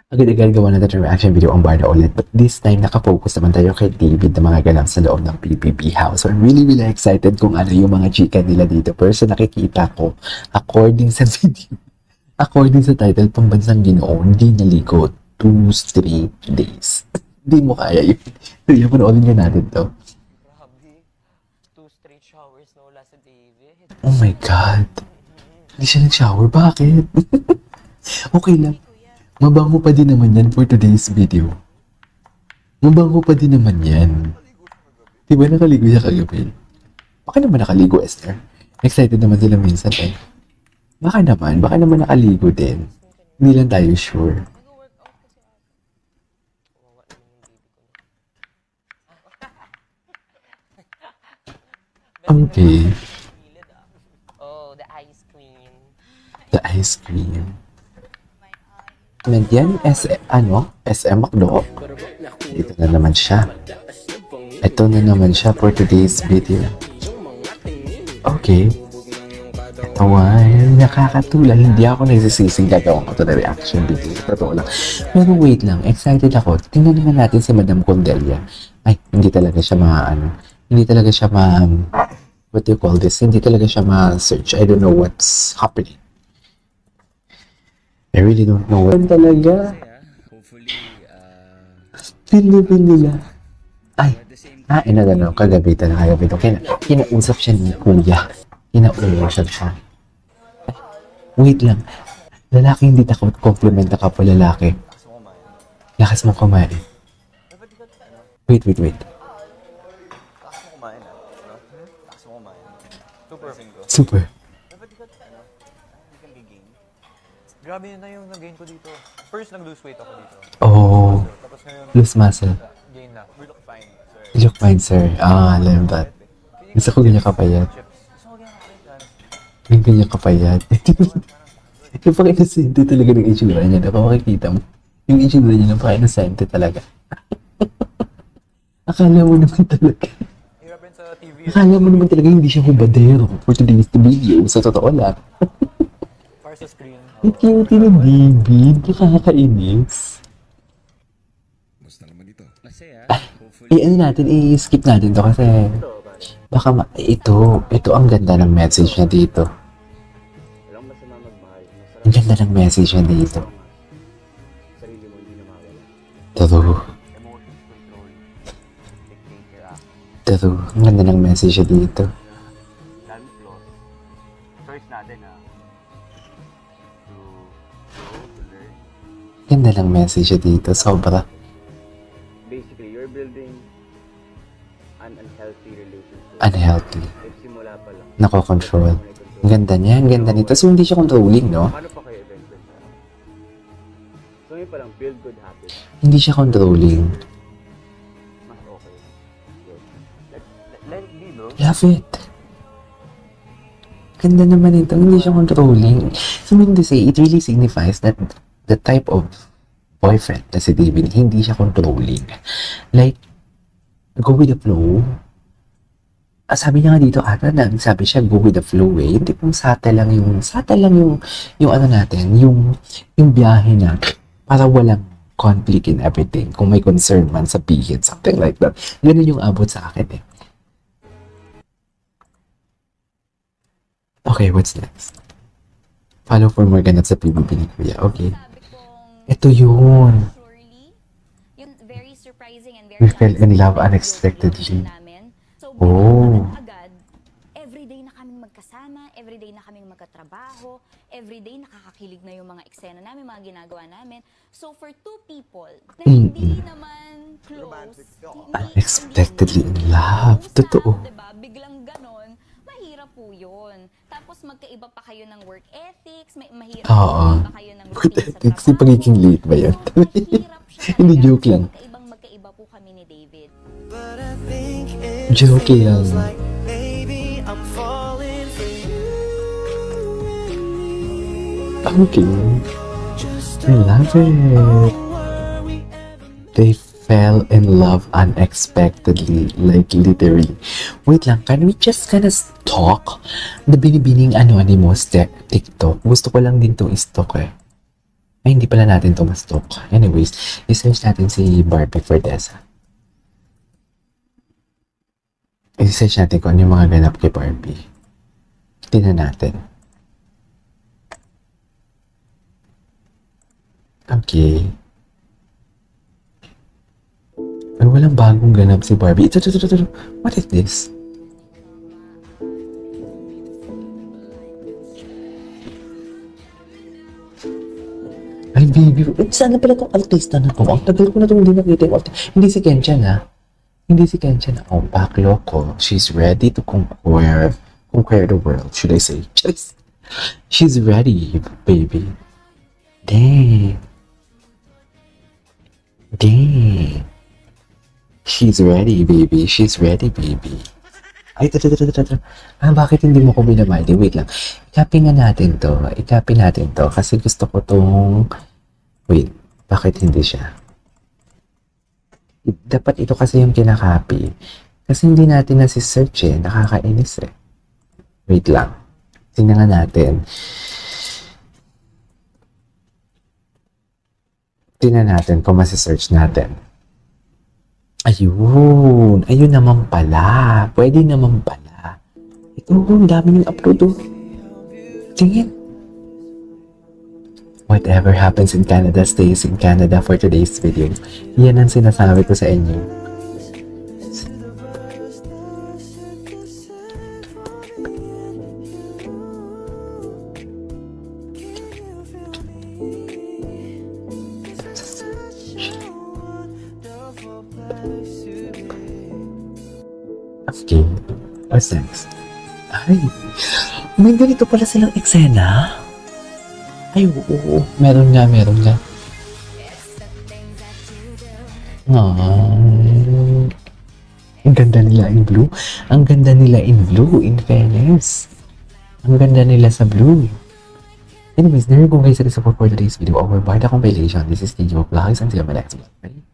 Agad-agad gawa na natin reaction video ang Barda ulit, but this time nakafocus naman tayo kay David na mga ganap sa loob ng PBB house. So I'm really excited kung ano yung mga chika nila dito. Pero sa nakikita ko, according sa video, according sa title, Pambansang Ginoo, hindi naligo 2 straight days. Hindi mo kaya yun. Sige, panoorin nga natin to. Grabe. 2 straight showers na wala sa David. Oh my God. Hindi siya nag-shower. Bakit? Okay lang. Mabango pa din naman yan for today's video. Mabango pa din naman yan. Diba nakaligo siya kagabi? Baka naman nakaligo, Esther. Excited naman sila minsan eh. Baka naman nakaligo din. Hindi lang tayo sure. Okay. Oh, the ice cream. The ice cream. Nandiyan, SM McDo. Ito na naman siya. Ito na naman siya for today's video. Okay. Ito ay nakakatulad. Hindi ako nagsisising gagawin ko ito na reaction video. Totoo lang. Pero wait lang, excited ako. Tingnan naman natin si Madam Condelia. Ay, hindi talaga siya hindi talaga siya what do you call this? Hindi talaga siya ma-search. I don't know what's happening. I really don't know what talaga. Hopefully, Feel nila. Ay, kagabi talaga. Kinausap siya ni Kuya. Kinausap siya. Ay, wait lang. Lalaki hindi takot compliment na kapwa lalaki. Lakas mo kumain. Wait. lakas mo kumain lakas mo kumain. Super. Dapat hindi kang giging. Grabe yun na yung nag-gain ko dito. First, nag-lose weight ako dito. Oh, Tapos ngayon, loose muscle. gain na. We look fine, sir. You look fine, sir. Alam ba? Gusto ko ganyan kapayat. Gusto ko ganyan Ganyan kapayat. Yung pang-inosente talaga ng itsura niya. Diba makikita mo? Yung itsura niya ng pang-inosente talaga. Akala mo naman talaga. Hirap rin sa TV. Akala mo naman talaga hindi siya hubadero for today's video. Sa totoo lang. Para sa screen. Ang cute ni David. Nakakainis. Masaya. I-skip natin to kasi baka ito ang ganda ng message niya dito. Ang ganda ng message niya dito. True. Ang ganda ng message niya dito. Choice natin Ganda ng message niya dito. Sobra. Basically, you're building an unhealthy relationship. Unhealthy. Simula pa lang. Nako-control. Ang ganda niya. Ang ganda nito. So, hindi siya controlling, no? Paano pa kayo eventually? So, yun pa lang, build good habits. Hindi siya controlling. Mas okay. Good. Let it be, bro. Love it. Ganda naman ito. Hindi siya controlling. So, mean to say, it really signifies that the type of boyfriend na si David, hindi siya controlling. Like, go with the flow. Sabi niya nga dito ata, sabi siya, go with the flow eh. Hindi pong subtle lang yung ano natin, yung biyahe na para walang conflict in everything. Kung may concern man, sabihin, something like that. Ganun yung abot sa akin eh. Okay, what's next? Follow for more ganap sa PBB ni Kuya. Okay. Ito yun. Yung very surprising and very We fell in love unexpectedly. So, Oh. agad, everyday na kaming magkasama, everyday na kaming magkatrabaho, everyday nakakakilig na yung mga eksena namin, mga ginagawa namin. So, for two people na hindi naman close, Unexpectedly in love. Totoo. Diba? Biglang ganon, mahirap po yun. Tapos magkaiba pa kayo ng work ethics, mahirap Oo. pa kayo ng routine sa Ethics, trabaho. pagiging late ba yan? So, mahirap siya Hindi, talaga. joke lang. Magkaiba po kami ni David. Joke lang. Okay. I love it. They fell in love unexpectedly, like literally. Wait lang, can we just kinda stalk the binibining anonymous TikTok? Gusto ko lang din to i-stalk eh. Ay, hindi pala natin to ma-stalk. Anyways, i-search natin si Barbie Fortesa. I-search natin kung ano yung mga ganap kay Barbie. Tingnan natin. Okay. Pero walang bagong ganap si Barbie. Ito. What is this? Ay, baby. Sana pala itong artista na to. Ang tagal ko na itong hindi nakita yung artista. Hindi si Kenshan, ha? Hindi si Kenshan. Oh, Bakloko. She's ready to conquer the world, should I say. She's ready, baby. Dang. She's ready, baby. She's ready, baby. Ay, bakit hindi mo ko binamali? Wait lang. I-copy natin to. Kasi gusto ko tong... Wait, bakit hindi siya? Dapat ito kasi yung kinakopy. Kasi hindi natin nasi-search eh. Nakakainis eh. Wait lang. Tingnan nga natin. Tingnan natin kung masi-search natin. Ayun. Ayun naman pala. Pwede naman pala. Ito, ang dami yung upload. Oh. Tingin. Whatever happens in Canada stays in Canada for today's video. Yan ang sinasabi ko sa inyo. Okay. What's next? Ay, may ganito pala silang eksena. Ay, oo. Meron nga. Ang ganda nila in blue. In fairness. Ang ganda nila sa blue. Anyways, there you go guys. That is support for today's video. Over by the compilation. This is Tio Vlogs. Until my next vlog. Bye.